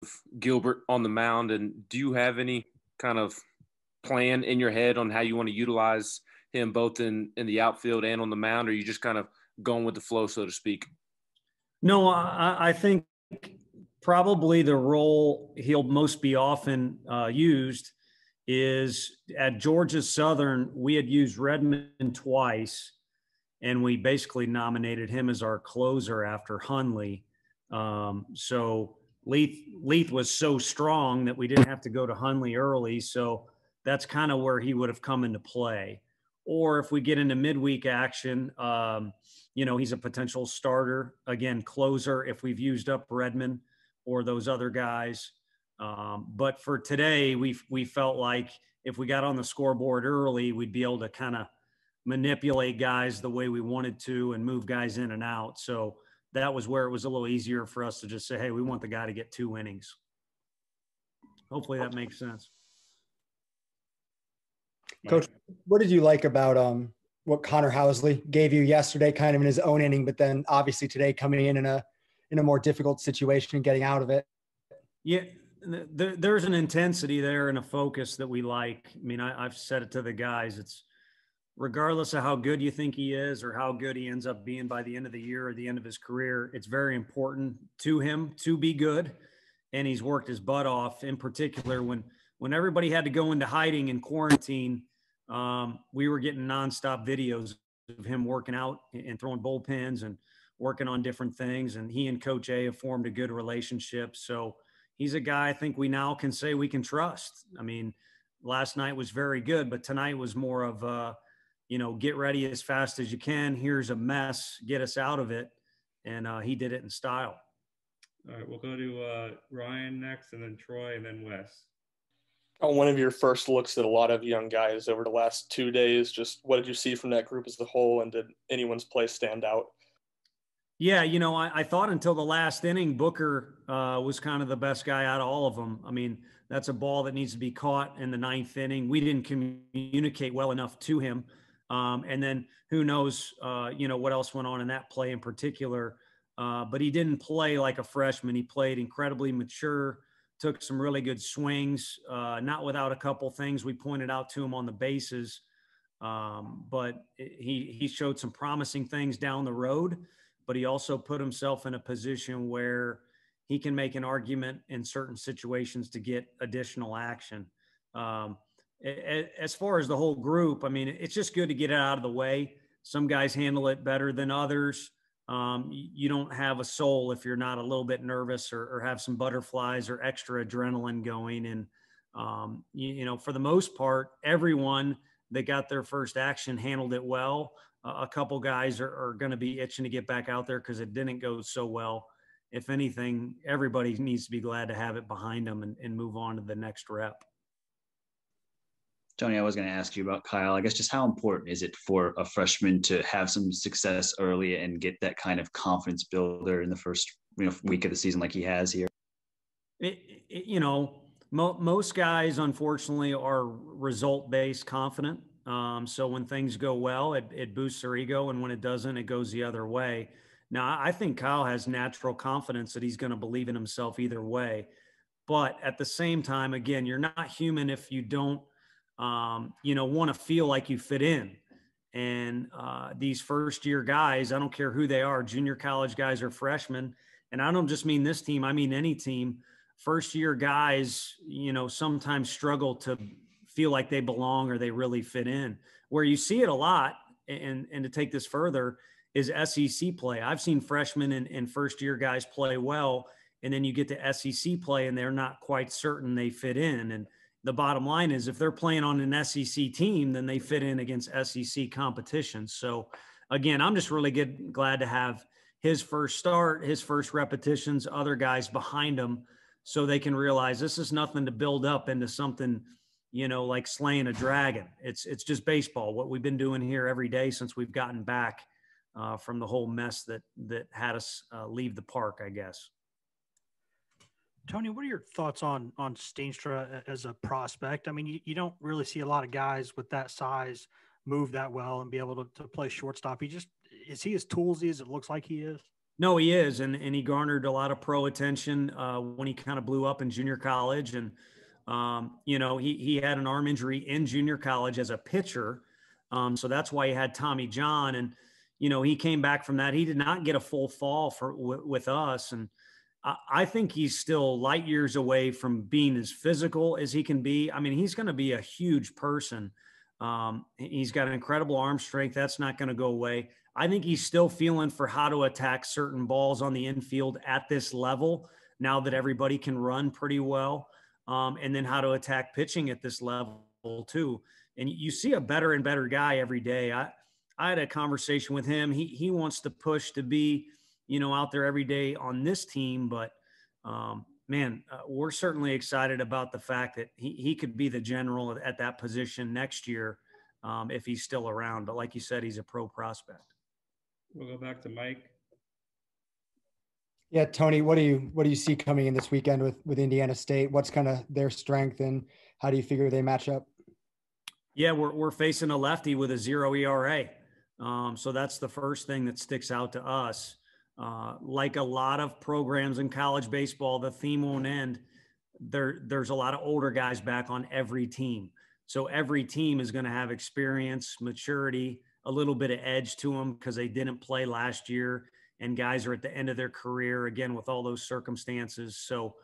of Gilbert on the mound, and do you have any kind of plan in your head on how you want to utilize him both in the outfield and on the mound, or are you just kind of going with the flow, so to speak? No, I think probably the role he'll most be often used is at Georgia Southern. We had used Redmond twice, and we basically nominated him as our closer after Hundley. So Leith was so strong that we didn't have to go to Hundley early. So that's kind of where he would have come into play. Or if we get into midweek action, he's a potential starter, again, closer if we've used up Redmond or those other guys. But for today, we felt like if we got on the scoreboard early, we'd be able to kind of manipulate guys the way we wanted to and move guys in and out. So that was where it was a little easier for us to just say, hey, we want the guy to get 2 innings. Hopefully that makes sense. Coach, what did you like about what Connor Housley gave you yesterday, kind of in his own inning, but then obviously today coming in a more difficult situation and getting out of it? Yeah, there's an intensity there and a focus that we like. I mean, I've said it to the guys. It's regardless of how good you think he is or how good he ends up being by the end of the year or the end of his career, it's very important to him to be good. And he's worked his butt off, in particular when everybody had to go into hiding in quarantine. We were getting nonstop videos of him working out and throwing bullpens and working on different things. And he and Coach A have formed a good relationship. So he's a guy I think we now can say we can trust. I mean, last night was very good, but tonight was more of get ready as fast as you can. Here's a mess, get us out of it. And he did it in style. All right, we'll go to Ryan next, and then Troy, and then Wes. On one of your first looks at a lot of young guys over the last 2 days, just what did you see from that group as a whole, and did anyone's play stand out? Yeah, I thought until the last inning, Booker was kind of the best guy out of all of them. I mean, that's a ball that needs to be caught in the 9th inning. We didn't communicate well enough to him. And then who knows, what else went on in that play in particular. But he didn't play like a freshman. He played incredibly mature, took some really good swings, not without a couple things we pointed out to him on the bases. But he showed some promising things down the road, but he also put himself in a position where he can make an argument in certain situations to get additional action. As far as the whole group, I mean, it's just good to get it out of the way. Some guys handle it better than others. You don't have a soul if you're not a little bit nervous or have some butterflies or extra adrenaline going. And, for the most part, everyone that got their first action handled it well. A couple guys are going to be itching to get back out there because it didn't go so well. If anything, everybody needs to be glad to have it behind them and move on to the next rep. Tony, I was going to ask you about Kyle. I guess just how important is it for a freshman to have some success early and get that kind of confidence builder in the first week of the season like he has here? Most guys, unfortunately, are result-based confident. So when things go well, it boosts their ego, and when it doesn't, it goes the other way. Now, I think Kyle has natural confidence that he's going to believe in himself either way. But at the same time, again, you're not human if you don't want to feel like you fit in. And these first-year guys, I don't care who they are, junior college guys or freshmen, and I don't just mean this team, I mean any team, first-year guys, sometimes struggle to feel like they belong or they really fit in. Where you see it a lot, and to take this further, is SEC play. I've seen freshmen and first-year guys play well, and then you get to SEC play, and they're not quite certain they fit in. And the bottom line is if they're playing on an SEC team, then they fit in against SEC competition. So, again, I'm just really glad to have his first start, his first repetitions, other guys behind him so they can realize this is nothing to build up into something, like slaying a dragon. It's just baseball, what we've been doing here every day since we've gotten back from the whole mess that had us leave the park, I guess. Tony, what are your thoughts on Steenstra as a prospect? I mean, you don't really see a lot of guys with that size move that well and be able to play shortstop. Is he as toolsy as it looks like he is? No, he is, and he garnered a lot of pro attention when he kind of blew up in junior college, and he had an arm injury in junior college as a pitcher, so that's why he had Tommy John, and he came back from that. He did not get a full fall with us, and I think he's still light years away from being as physical as he can be. I mean, he's going to be a huge person. He's got an incredible arm strength. That's not going to go away. I think he's still feeling for how to attack certain balls on the infield at this level now that everybody can run pretty well, and then how to attack pitching at this level too. And you see a better and better guy every day. I had a conversation with him. He wants to push to be, out there every day on this team, but we're certainly excited about the fact that he could be the general at that position next year if he's still around. But like you said, he's a pro prospect. We'll go back to Mike. Yeah, Tony, what do you see coming in this weekend with Indiana State? What's kind of their strength, and how do you figure they match up? Yeah, we're facing a lefty with a 0 ERA. So that's the first thing that sticks out to us. Like a lot of programs in college baseball, the theme won't end. There's a lot of older guys back on every team. So every team is going to have experience, maturity, a little bit of edge to them because they didn't play last year, and guys are at the end of their career again with all those circumstances. So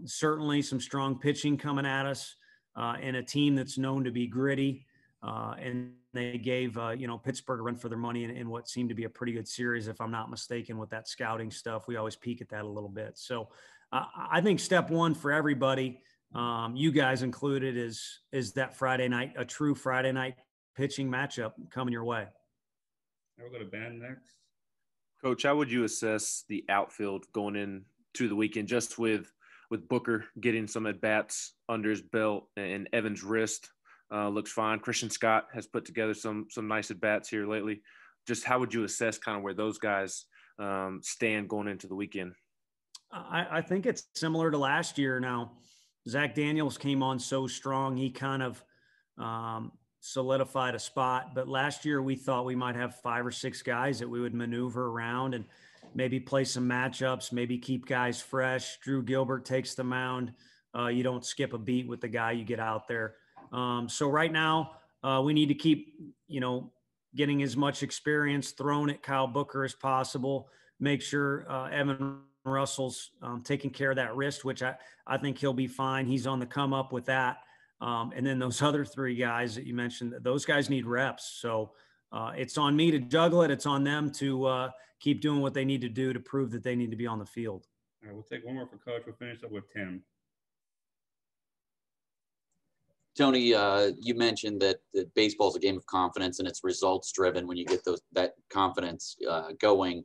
certainly some strong pitching coming at us, and a team that's known to be gritty. And they gave, Pittsburgh a run for their money in what seemed to be a pretty good series, if I'm not mistaken, with that scouting stuff. We always peek at that a little bit. So I think step one for everybody, you guys included, is that Friday night, a true Friday night pitching matchup coming your way. We'll go to Ben next. Coach, how would you assess the outfield going into the weekend, just with Booker getting some at-bats under his belt and Evans' wrist? Looks fine. Christian Scott has put together some nice at-bats here lately. Just how would you assess kind of where those guys stand going into the weekend? I think it's similar to last year. Now, Zach Daniels came on so strong, he kind of solidified a spot. But last year we thought we might have 5 or 6 guys that we would maneuver around and maybe play some matchups, maybe keep guys fresh. Drew Gilbert takes the mound. You don't skip a beat with the guy you get out there. So right now we need to keep, getting as much experience thrown at Kyle Booker as possible. Make sure Evan Russell's taking care of that wrist, which I think he'll be fine. He's on the come up with that. And then those other 3 guys that you mentioned, those guys need reps. So it's on me to juggle it. It's on them to keep doing what they need to do to prove that they need to be on the field. All right, we'll take one more for Coach. We'll finish up with Tim. Tony, you mentioned that baseball is a game of confidence and it's results driven. When you get that confidence going,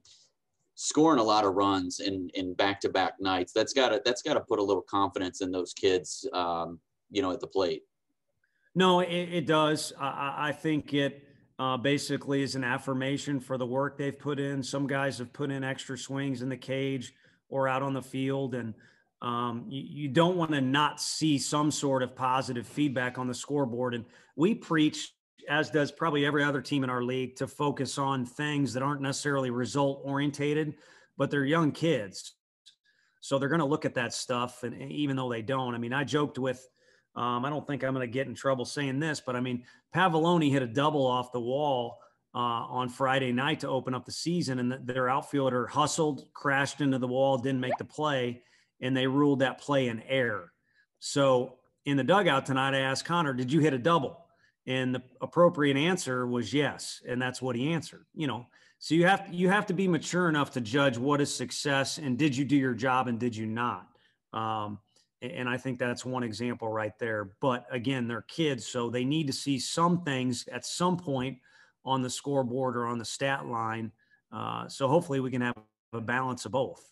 scoring a lot of runs in back-to-back nights, that's got to put a little confidence in those kids, at the plate. No, it does. I think it basically is an affirmation for the work they've put in. Some guys have put in extra swings in the cage or out on the field, and you don't want to not see some sort of positive feedback on the scoreboard. And we preach, as does probably every other team in our league, to focus on things that aren't necessarily result orientated, but they're young kids. So they're going to look at that stuff. And even though they don't, I mean, I joked with, I don't think I'm going to get in trouble saying this, but I mean, Pavoloni hit a double off the wall on Friday night to open up the season. And their outfielder hustled, crashed into the wall, didn't make the play, and they ruled that play an error. So in the dugout tonight, I asked Connor, did you hit a double? And the appropriate answer was yes. And that's what he answered, So you have to be mature enough to judge what is success and did you do your job and did you not? And I think that's one example right there. But again, they're kids, so they need to see some things at some point on the scoreboard or on the stat line. So hopefully we can have a balance of both.